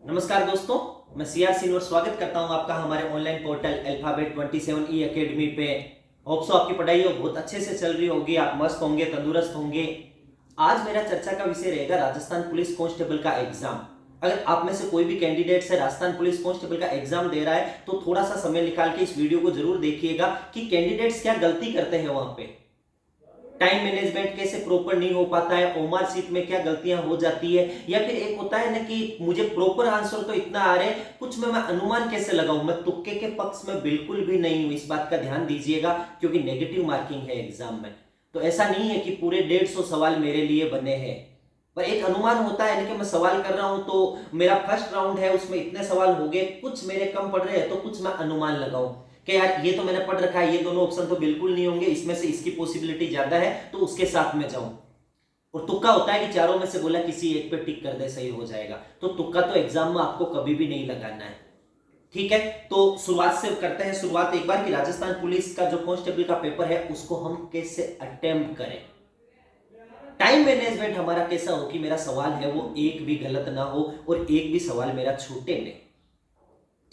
नमस्कार दोस्तों, मैं सीआर सिनोर स्वागत करता हूं आपका हमारे ऑनलाइन पोर्टल अल्फाबेट 27 एकेडमी पे। होप सो आपकी पढ़ाई बहुत अच्छे से चल रही होगी, आप मस्त होंगे, तंदुरुस्त होंगे। आज मेरा चर्चा का विषय रहेगा राजस्थान पुलिस कांस्टेबल का एग्जाम। अगर आप में से कोई भी कैंडिडेट है राजस्थान पुलिस कांस्टेबल का एग्जाम दे रहा है तो थोड़ा सा समय निकाल के इस वीडियो को जरूर देखिएगा कि कैंडिडेट्स क्या गलती करते हैं वहां पे। टाइम मैनेजमेंट कैसे प्रॉपर नहीं हो पाता है, ओमार शीट में क्या गलतियां हो जाती है, या फिर एक होता है ना कि मुझे प्रॉपर आंसर तो इतना आ रहे हैं, कुछ में मैं अनुमान कैसे लगाऊं। मैं तुक्के के पक्ष में बिल्कुल भी नहीं हूं, इस बात का ध्यान दीजिएगा क्योंकि नेगेटिव मार्किंग है एग्जाम में। तो ऐसा नहीं है कि पूरे 150 सवाल मेरे लिए बने हैं, पर एक अनुमान होता है ना कि मैं सवाल कर रहा हूं तो मेरा फर्स्ट राउंड है उसमें इतने सवाल हो गए, कुछ मेरे कम पड़ रहे हैं तो कुछ मैं अनुमान लगाऊं कि यार ये तो मैंने पढ़ रखा है, ये दोनों ऑप्शन तो बिल्कुल नहीं होंगे, इसमें से इसकी पॉसिबिलिटी ज्यादा है तो उसके साथ में जाऊं। और तुक्का होता है कि चारों में से बोला किसी एक पे टिक कर दे, सही हो जाएगा। तो तुक्का तो एग्जाम में आपको कभी भी नहीं लगाना है, ठीक है। तो शुरुआत से करते हैं शुरुआत एक बार कि राजस्थान पुलिस का जो कांस्टेबल का पेपर है उसको हम कैसे अटेम्प्ट करें। टाइम मैनेजमेंट हमारा कैसा हो कि मेरा सवाल है वो एक भी गलत ना हो और एक भी सवाल मेरा छूटे नहीं,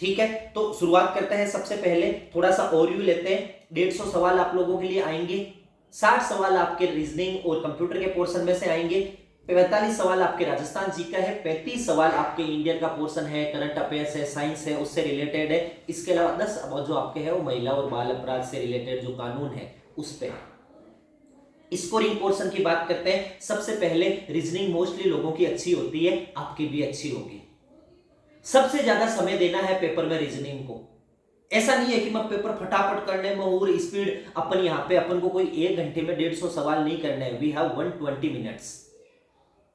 ठीक है। तो शुरुआत करते हैं। सबसे पहले थोड़ा सा ओवरव्यू लेते हैं। 150 सवाल आप लोगों के लिए आएंगे, 60 सवाल आपके रीजनिंग और कंप्यूटर के पोर्शन में से आएंगे, 45 सवाल आपके राजस्थान जी का है, 35 सवाल आपके इंडियन का पोर्शन है, करंट अफेयर्स है, साइंस है, उससे रिलेटेड है। इसके अलावा 10 जो आपके है वो महिला और बाल अपराध से रिलेटेड जो कानून है उस पर। स्कोरिंग पोर्शन की बात करते हैं। सबसे पहले रीजनिंग मोस्टली लोगों की अच्छी होती है, आपकी भी अच्छी होगी। सबसे ज्यादा समय देना है पेपर में रीजनिंग को। ऐसा नहीं है कि मैं पेपर फटाफट करने में और स्पीड अपन यहां पे अपन को कोई 1 घंटे में 150 सवाल नहीं करने हैं। We have 120 minutes,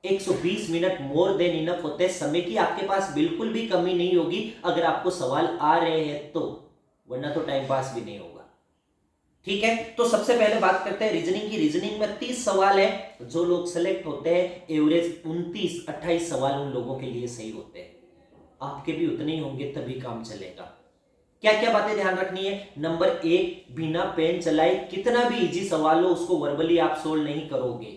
120 minute more than enough होते हैं। समय की आपके पास बिल्कुल भी कमी नहीं होगी अगर आपको सवाल आ रहे हैं तो, वरना तो टाइम पास भी नहीं होगा, ठीक है। तो सबसे पहले बात करते हैं रीजनिंग की। रीजनिंग में 30 सवाल है, जो लोग सेलेक्ट होते हैं एवरेज 29-28 सवाल उन लोगों के लिए सही होते हैं। आपके भी उतने ही होंगे तभी काम चलेगा। क्या क्या बातें ध्यान रखनी है। नंबर 1, बिना पेन चलाए कितना भी इजी सवाल हो उसको वर्बली आप सोल्व नहीं करोगे,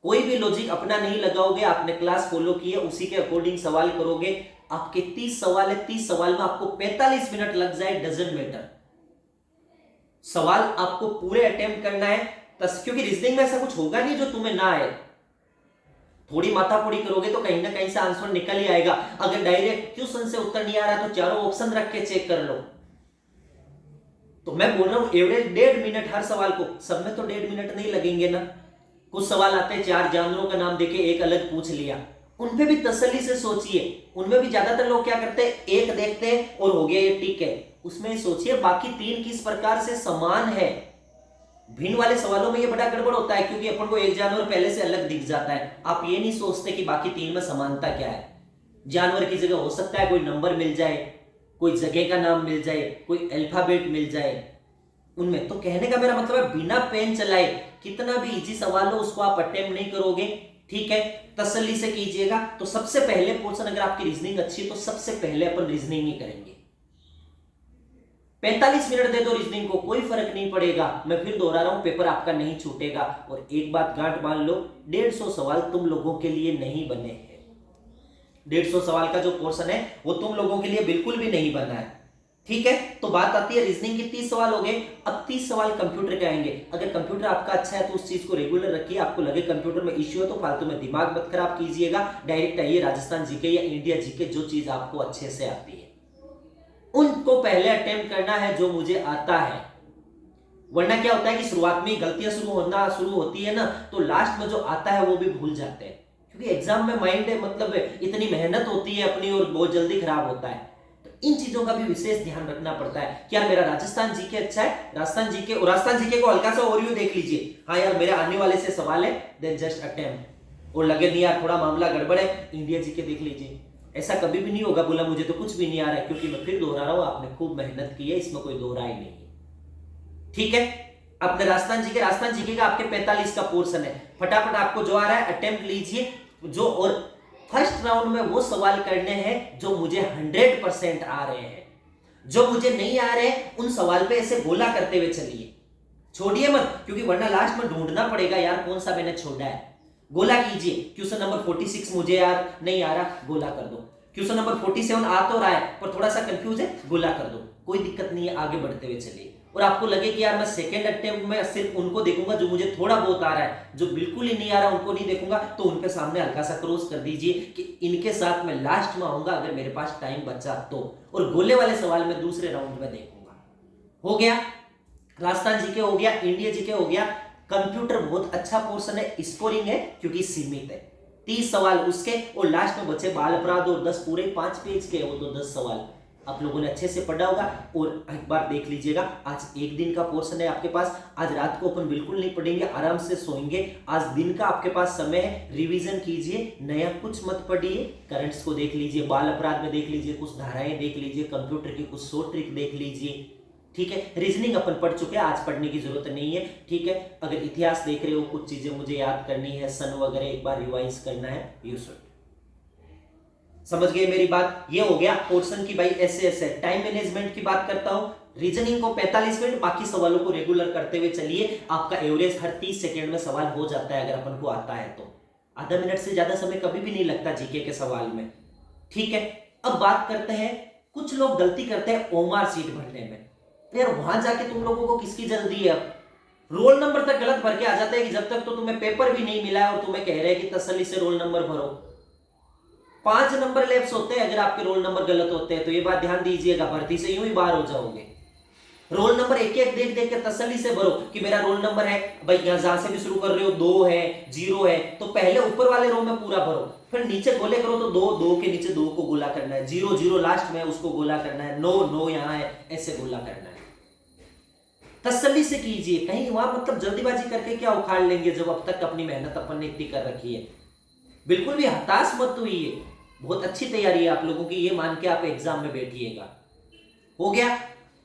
कोई भी लॉजिक अपना नहीं लगाओगे, आपने क्लास फॉलो की है उसी के अकॉर्डिंग सवाल करोगे। आपके 30 सवाल है, 30 सवाल में आपको 45 मिनट लग जाए डजंट मैटर, सवाल आपको पूरे अटेम्प्ट करना है। क्योंकि रीजनिंग में ऐसा कुछ होगा नहीं जो तुम्हें ना आए, थोड़ी माथापोड़ी करोगे तो कहीं ना कहीं से आंसर निकल ही आएगा। अगर डायरेक्ट क्वेश्चन से उत्तर नहीं आ रहा तो चारों ऑप्शन रख के चेक कर लो। तो मैं बोल रहा हूं एवरेज 1.5 मिनट हर सवाल को, सब में तो 1.5 मिनट नहीं लगेंगे ना। कुछ सवाल आते हैं 4 जानवरों का नाम देके एक अलग पूछ लिया, उन पे भी तसल्ली से सोचिए। उनमें भी ज्यादातर लोग क्या करते हैं, एक देखते हैं और हो गया ये टिक है, उसमें सोचिए बाकी 3 किस प्रकार से समान है। भिन्न वाले सवालों में ये बड़ा गड़बड़ होता है क्योंकि अपन को एक जानवर पहले से अलग दिख जाता है। आप ये नहीं सोचते कि बाकी 3 में समानता क्या है। जानवर की जगह हो सकता है कोई नंबर मिल जाए, कोई जगह का नाम मिल जाए, कोई अल्फाबेट मिल जाए उनमें। तो कहने का मेरा मतलब है बिना पेन चलाए कितना भी इजी सवाल हो उसको आप अटेम्प्ट नहीं करोगे, ठीक है। तसल्ली से कीजिएगा। तो सबसे पहले पोर्शन, अगर आपकी रीजनिंग अच्छी है तो सबसे पहले अपन रीजनिंग ही करेंगे। 45 मिनट दे दो रीजनिंग को, कोई फर्क नहीं पड़ेगा। मैं फिर दोहरा रहा हूं, पेपर आपका नहीं छूटेगा। और एक बात गांठ बांध लो, 150 सवाल तुम लोगों के लिए नहीं बने हैं। 150 सवाल का जो पोर्शन है वो तुम लोगों के लिए बिल्कुल भी नहीं बना है, ठीक है। तो बात आती है रीजनिंग की, 30 सवाल हो गए। अब 30 सवाल कंप्यूटर के आएंगे। अगर कंप्यूटर आपका अच्छा है तो उस चीज को रेगुलर रखिए। आपको लगे कंप्यूटर में इश्यू है तो फालतू में दिमाग मत खराब कीजिएगा, डायरेक्ट आइए राजस्थान जीके या इंडिया जीके, जो चीज आपको अच्छे से आती है उनको पहले अटेम्प्ट करना है जो मुझे आता है। वरना क्या होता है कि शुरुआत में गलतियां शुरू होती है ना, तो लास्ट में जो आता है वो भी भूल जाते हैं। क्योंकि एग्जाम में माइंड मतलब इतनी मेहनत होती है अपनी और बहुत जल्दी खराब होता है। तो इन चीजों का भी विशेष ध्यान रखना पड़ता है। क्या मेरा राजस्थान जीके अच्छा है, राजस्थान जीके, और राजस्थान जीके को हल्का सा ओवरव्यू देख लीजिए। हाँ यार मेरे आने वाले से सवाल है, देन जस्ट अटेम्प्ट। और लगे नहीं यार थोड़ा मामला गड़बड़ है, इंडिया जीके देख लीजिए। ऐसा कभी भी नहीं होगा बोला मुझे तो कुछ भी नहीं आ रहा है, क्योंकि मैं फिर दोहरा रहा हूं आपने खूब मेहनत की है, इसमें कोई दो राय नहीं है, ठीक है। अपने राजस्थान जीके का आपके 45 का पोर्शन है, फटाफट आपको जो आ रहा है अटेम्प्ट लीजिए जो। और फर्स्ट राउंड में वो सवाल करने हैं जो मुझे 100% आ रहे हैं। जो मुझे नहीं आ रहे उन सवाल पे ऐसे गोला करते हुए चलिए, छोड़िए मत, क्योंकि वरना लास्ट में ढूंढना पड़ेगा यार कौन सा मैंने छोड़ा है। गोला कीजिए। क्वेश्चन नंबर 46 मुझे यार नहीं आ रहा, गोला कर दो। क्वेश्चन नंबर 47 आ तो रहा है पर थोड़ा सा कंफ्यूज है, गोला कर दो, कोई दिक्कत नहीं है, आगे बढ़ते हुए चलिए। और आपको लगे कि यार मैं सेकंड अटेम्प्ट में सिर्फ उनको देखूंगा जो मुझे थोड़ा बहुत आ रहा है, जो बिल्कुल ही नहीं आ रहा उनको नहीं देखूंगा, तो उनके सामने हल्का सा क्रॉस कर दीजिए कि इनके साथ मैं लास्ट में आऊंगा अगर मेरे पास टाइम बचा तो। और गोले वाले सवाल में दूसरे राउंड में देखूंगा। हो गया, राजस्थान जीके हो गया, इंडिया जीके हो गया। कंप्यूटर बहुत अच्छा पोर्शन है, स्कोरिंग है क्योंकि सीमित है, 30 सवाल उसके, और लास्ट में बचे बाल अपराध और 10 पूरे 5 पेज के, वो तो 10 सवाल आप लोगों ने अच्छे से पढ़ा होगा। और एक बार देख लीजिएगा, आज एक दिन का पोर्शन है आपके पास, आज रात को अपन बिल्कुल नहीं पढ़ेंगे, आराम से सोएंगे। आज दिन का आपके पास समय है, रिवीजन कीजिए, नया कुछ मत पढ़िए, करंट्स को देख लीजिए, बाल अपराध में देख लीजिए, कुछ धाराएं देख लीजिए, कंप्यूटर की कुछ शॉर्ट ट्रिक देख लीजिए, ठीक है। रीजनिंग अपन पढ़ चुके हैं, आज पढ़ने की जरूरत नहीं है, ठीक है। अगर इतिहास देख रहे हो, कुछ चीजें मुझे याद करनी है, सन वगैरह एक बार रिवाइज करना है, यू शुड। समझ गए मेरी बात? ये हो गया पोर्शन की भाई, ऐसे टाइम मैनेजमेंट की बात करता हूं। रीजनिंग को 45 मिनट, बाकी सवालों को रेगुलर करते हुए चलिए, आपका एवरेज हर 30 सेकंड में सवाल हो जाता है अगर अपन को आता है तो। आधा मिनट से ज्यादा समय कभी भी नहीं लगता जीके के सवाल में, ठीक है। अब बात करते हैं, कुछ लोग गलती करते हैं ओमार सीट भरने में। यार वहां जाके तुम लोगों को किसकी जल्दी है? अब रोल नंबर तक गलत भर के आ जाता है कि जब तक तो तुम्हें पेपर भी नहीं मिला है और तुम्हें कह रहे हैं कि तसल्ली से रोल नंबर भरो। 5 नंबर लैप्स होते हैं अगर आपके रोल नंबर गलत होते हैं, तो ये बात ध्यान दीजिएगा, भर्ती से यूं ही बाहर हो जाओगे। रोल नंबर एक एक देख देख के तसल्ली से भरो कि मेरा रोल नंबर है भाई, यहां जहां से भी शुरू कर रहे हो 2 है 0 है, तो पहले ऊपर वाले रो में पूरा भरो, फिर नीचे गोले करो तो 2 2 के नीचे 2 को गोला करना है, 0 0 लास्ट में उसको गोला करना है, 9 9 यहां है, ऐसे गोला करना है। तसल्ली से कीजिए, कहीं वहां मतलब जल्दीबाजी करके क्या उखाड़ लेंगे जब अब तक अपनी मेहनत अपन ने इतनी कर रखी है। बिल्कुल भी हताश मत होइए, बहुत अच्छी तैयारी है आप लोगों की, ये मान के आप एग्जाम में बैठिएगा। हो गया।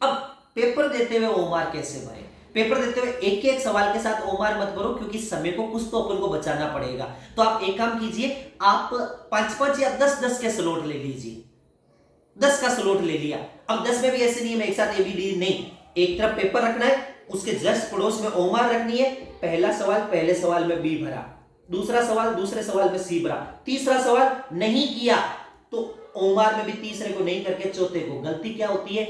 अब पेपर देते हुए ओमार कैसे भरे? पेपर देते हुए एक एक सवाल के साथ ओमार मत भरो, क्योंकि समय को कुछ तो अपन को बचाना पड़ेगा। तो आप एक काम कीजिए, आप 5-5 या 10-10 के स्लॉट ले लीजिए। 10 का स्लॉट ले लिया। अब 10 में भी ऐसे नहीं है एक साथ एबीडी, नहीं, एक तरफ पेपर रखना है, उसके जस्ट पड़ोस में ओमार रखनी है। पहला सवाल पहले सवाल में बी भरा, दूसरा सवाल दूसरे सवाल में सी भरा, तीसरा सवाल नहीं किया तो ओमार में भी तीसरे को नहीं करके चौथे को। गलती क्या होती है,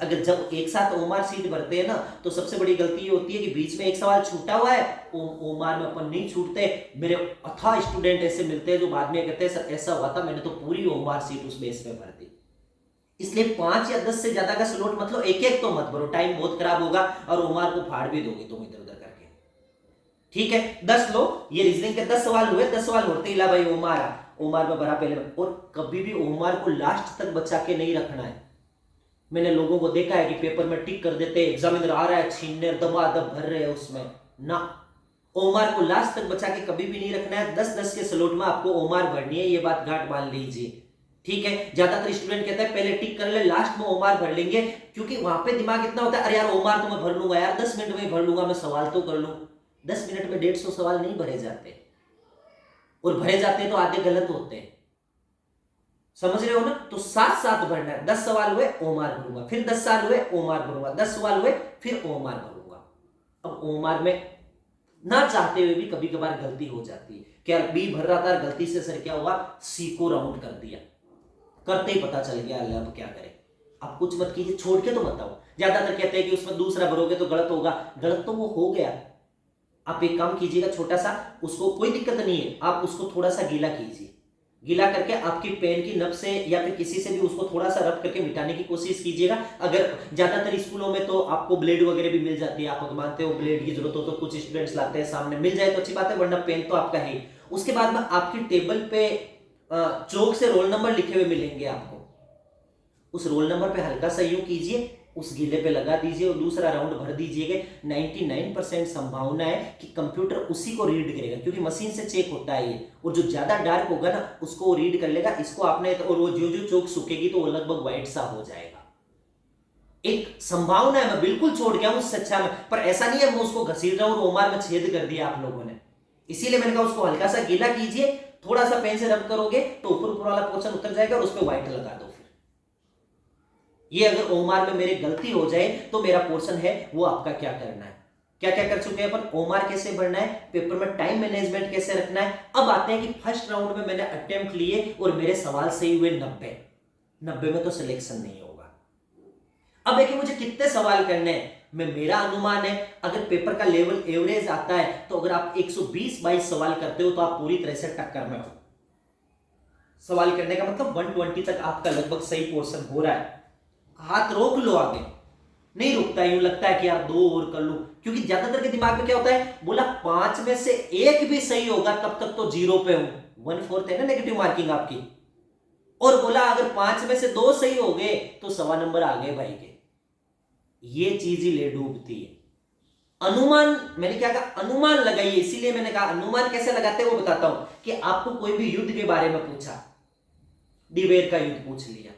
अगर जब एक साथ ओमार सीट भरते हैं ना, तो सबसे बड़ी गलती ये होती है कि बीच में एक सवाल छूटा हुआ है, ओमार में अपन नहीं छूटते। मेरे अथाह स्टूडेंट ऐसे मिलते हैं जो बाद में कहते हैं सर ऐसा हुआ था, मैंने तो पूरी ओमार सीट उस बेस पे भर दी। इसलिए 5 या 10 से ज्यादा का स्लॉट मतलब एक एक तो मत भरो, टाइम बहुत खराब होगा और ओमार को फाड़ भी दोगे तुम इधर उधर करके, ठीक है। 10 लो, ये रीजनिंग के 10 सवाल हुए, 10 सवाल होते ही ला भाई ओमार में भरा पहले। और कभी भी ओमार को लास्ट तक बचा के नहीं रखना है। मैंने लोगों को देखा है कि पेपर में टिक कर देते, एग्जामिनर आ रहा है छीनने दबादब भर रहे हैं उसमें ना, ओमार को लास्ट तक बचा के कभी भी नहीं रखना है। 10-10 के स्लॉट में आपको ओमार भरनी है, ये बात गांठ बांध लीजिए, ठीक है। ज्यादातर स्टूडेंट कहते हैं पहले टिक कर ले, लास्ट में ओमार भर लेंगे, क्योंकि वहां पे दिमाग इतना होता है अरे यार ओमार तो मैं भर लूंगा यार, 10 मिनट में भर लूंगा, मैं सवाल तो कर लूं। 10 मिनट में 150 सवाल नहीं भरे जाते, और भरे जाते हैं तो आधे गलत होते हैं, समझ रहे हो ना। तो साथ साथ भरना है। 10 सवाल हुए ओमार भरूंगा, फिर 10 सवाल हुए ओमार भरूंगा, 10 सवाल हुए फिर ओमार भरूंगा। अब ओमार में ना चाहते हुए भी कभी कभार गलती हो जाती है, क्या बी भर रहा था, गलती से सर क्या हुआ, सी को राउंड कर दिया, करते ही पता चल गया, अल्लाह अब क्या करें। आप कुछ मत कीजिए, छोड़ के तो बताओ। ज्यादातर कहते हैं कि उसमें दूसरा भरोगे तो गलत होगा, गलत तो वो हो गया। आप एक काम कीजिएगा छोटा सा, उसको कोई दिक्कत नहीं है, आप उसको थोड़ा सा गीला कीजिए, गीला करके आपकी पेन की नब से या फिर किसी से भी उसको थोड़ा सा रब करके मिटाने की कोशिश कीजिएगा। अगर ज्यादातर स्कूलों में तो आपको ब्लेड वगैरह भी मिल जाती है, आप मानते हो ब्लेड की जरूरत हो तो कुछ स्टूडेंट्स लाते हैं, सामने मिल जाए तो अच्छी बात है, वरना पेन तो आपका है। उसके बाद में आपकी टेबल पे चौक से रोल नंबर लिखे हुए मिलेंगे आपको, उस रोल नंबर पे हल्का सा यूं कीजिए, उस गीले पे लगा दीजिए और दूसरा राउंड भर दीजिएगा। 99% संभावना है कि कंप्यूटर उसी को रीड करेगा, क्योंकि मशीन से चेक होता है ये, और जो ज्यादा डार्क होगा ना उसको वो रीड कर लेगा। इसको आपने, और वो जो जो चौक सूखेगी तो वो लगभग व्हाइट सा हो जाएगा। एक संभावना है, मैं बिल्कुल छोड़ गया हूं उससे अच्छा में, पर ऐसा नहीं है मैं उसको घसीट रहा हूं और ओमार में छेद कर दिया आप लोगों ने। इसीलिए मैंने कहा उसको हल्का सा गीला कीजिए, थोड़ा सा पेन से रब करोगे तो ऊपर वाला पोर्शन उतर जाएगा और उस पर व्हाइट लगा दो। ये अगर ओमार में मेरी गलती हो जाए तो मेरा पोर्शन है वो आपका क्या करना है, क्या क्या कर चुके हैं अपन, ओमार कैसे भरना है, पेपर में टाइम मैनेजमेंट कैसे रखना है। अब आते हैं कि फर्स्ट राउंड में मैंने अटेम्प्ट लिए और मेरे सवाल सही हुए 90 में तो सिलेक्शन नहीं होगा। अब देखिए मुझे कितने सवाल करने हैं, मेरा अनुमान है अगर पेपर का लेवल एवरेज आता है तो अगर आप 120-22 सवाल करते हो तो आप पूरी तरह से टक्कर में हो। सवाल करने का मतलब 120 तक आपका लगभग सही पोर्शन हो रहा है। हाथ रोक लो, आगे नहीं रुकता, यूं लगता है कि यार 2 और कर लूं, क्योंकि ज्यादातर के दिमाग में क्या होता है, बोला 5 में से 1 भी सही होगा तब तक तो 0 पे हूं, 1/4 है ना नेगेटिव मार्किंग आपकी, और बोला अगर 5 में से 2 सही हो गए तो 1.25 नंबर आ गए भाई के। ये चीज ही ले डूबती है। अनुमान, मैंने क्या कहा, अनुमान लगाइए, इसीलिए मैंने कहा अनुमान कैसे लगाते हैं वो बताता हूं। कि आपको कोई भी युद्ध के बारे में पूछा, दिवेर का युद्ध पूछ लिया,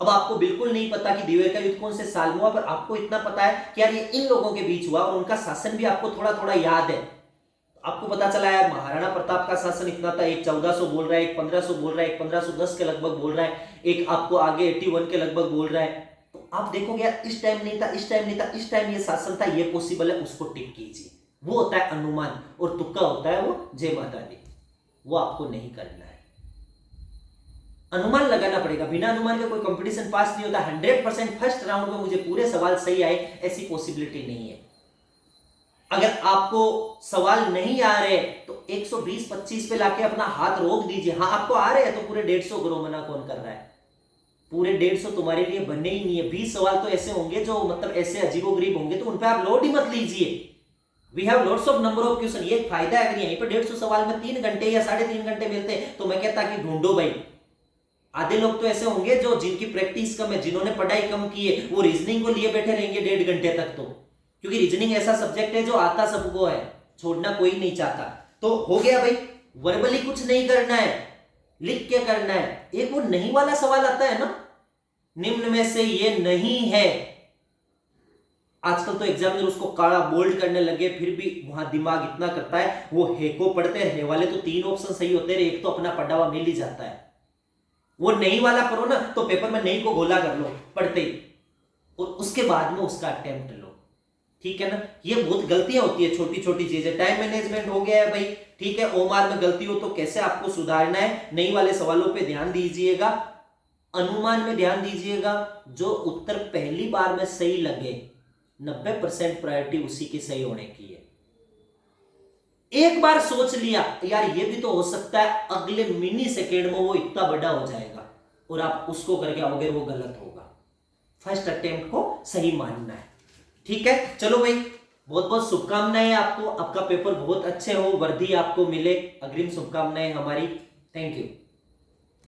अब आपको बिल्कुल नहीं पता कि दिवेर का युद्ध कौन से साल में हुआ, पर आपको इतना पता है कि यार ये इन लोगों के बीच हुआ और उनका शासन भी आपको थोड़ा थोड़ा याद है। आपको पता चला यार महाराणा प्रताप का शासन इतना था, एक 1400 बोल रहा है, एक 1500 बोल रहा है, एक 1510 के लगभग बोल रहा है, एक आपको आगे 81 के लगभग बोल रहा है। तो आप देखोगे यार इस टाइम नहीं था, इस टाइम नहीं था, इस टाइम ये शासन था, ये पॉसिबल है, उसको टिक कीजिए। वो होता है अनुमान, और तुक्का होता है वो जय माता दी, वो आपको नहीं करना है। अनुमान लगाना पड़ेगा, बिना अनुमान के कोई कंपटीशन पास नहीं होता। 100% फर्स्ट राउंड में मुझे पूरे सवाल सही आए ऐसी पॉसिबिलिटी नहीं है। अगर आपको सवाल नहीं आ रहे तो 120-25 पे लाके अपना हाथ रोक दीजिए। हाँ आपको आ रहे हैं तो पूरे 150 करो, मना कौन कर रहा है, पूरे 150 तुम्हारे लिए बनने ही नहीं है। 20 सवाल तो ऐसे होंगे जो मतलब ऐसे अजीबोगरीब होंगे, तो उन पे आप लोड ही मत लीजिए। We have lots of number of question. ये फायदा है, अगर यहीं पर 150 सवाल में 3 घंटे या 3.5 घंटे मिलते हैं तो मैं कहता कि ढूंढो भाई। आधे लोग तो ऐसे होंगे जो जिनकी प्रैक्टिस कम है, जिन्होंने पढ़ाई कम की है, वो रीजनिंग को लिए बैठे रहेंगे 1.5 घंटे तक, तो क्योंकि रीजनिंग ऐसा सब्जेक्ट है जो आता सबको है, छोड़ना कोई नहीं चाहता। तो हो गया भाई, वर्बली कुछ नहीं करना है, लिख के करना है। एक वो नहीं वाला सवाल आता है ना, निम्न में से ये नहीं है। आजकल तो एग्जामिनर उसको काला बोल्ड करने लगे, फिर भी वहां दिमाग इतना करता है, वो हे को पढ़ते हैं, हे वाले तो 3 ऑप्शन सही होते हैं, एक तो अपना पढ़ा हुआ मिल ही जाता है। वो नहीं वाला करो ना तो पेपर में नहीं को गोला कर लो पढ़ते ही, और उसके बाद में उसका अटेम्प्ट लो, ठीक है ना। ये बहुत गलतियां होती है, छोटी छोटी चीजें। टाइम मैनेजमेंट हो गया है भाई, ठीक है। ओमार में गलती हो तो कैसे आपको सुधारना है, नहीं वाले सवालों पे ध्यान दीजिएगा, अनुमान में ध्यान दीजिएगा। जो उत्तर पहली बार में सही लगे 90% प्रायोरिटी उसी की सही होने की है। एक बार सोच लिया यार ये भी तो हो सकता है, अगले मिनी सेकेंड में वो इतना बड़ा हो जाएगा और आप उसको करके आओगे, वो गलत होगा। फर्स्ट अटेम्प्ट को सही मानना है, ठीक है। चलो भाई, बहुत बहुत शुभकामनाएं आपको, आपका पेपर बहुत अच्छे हो, वर्दी आपको मिले, अग्रिम शुभकामनाएं हमारी। Thank you.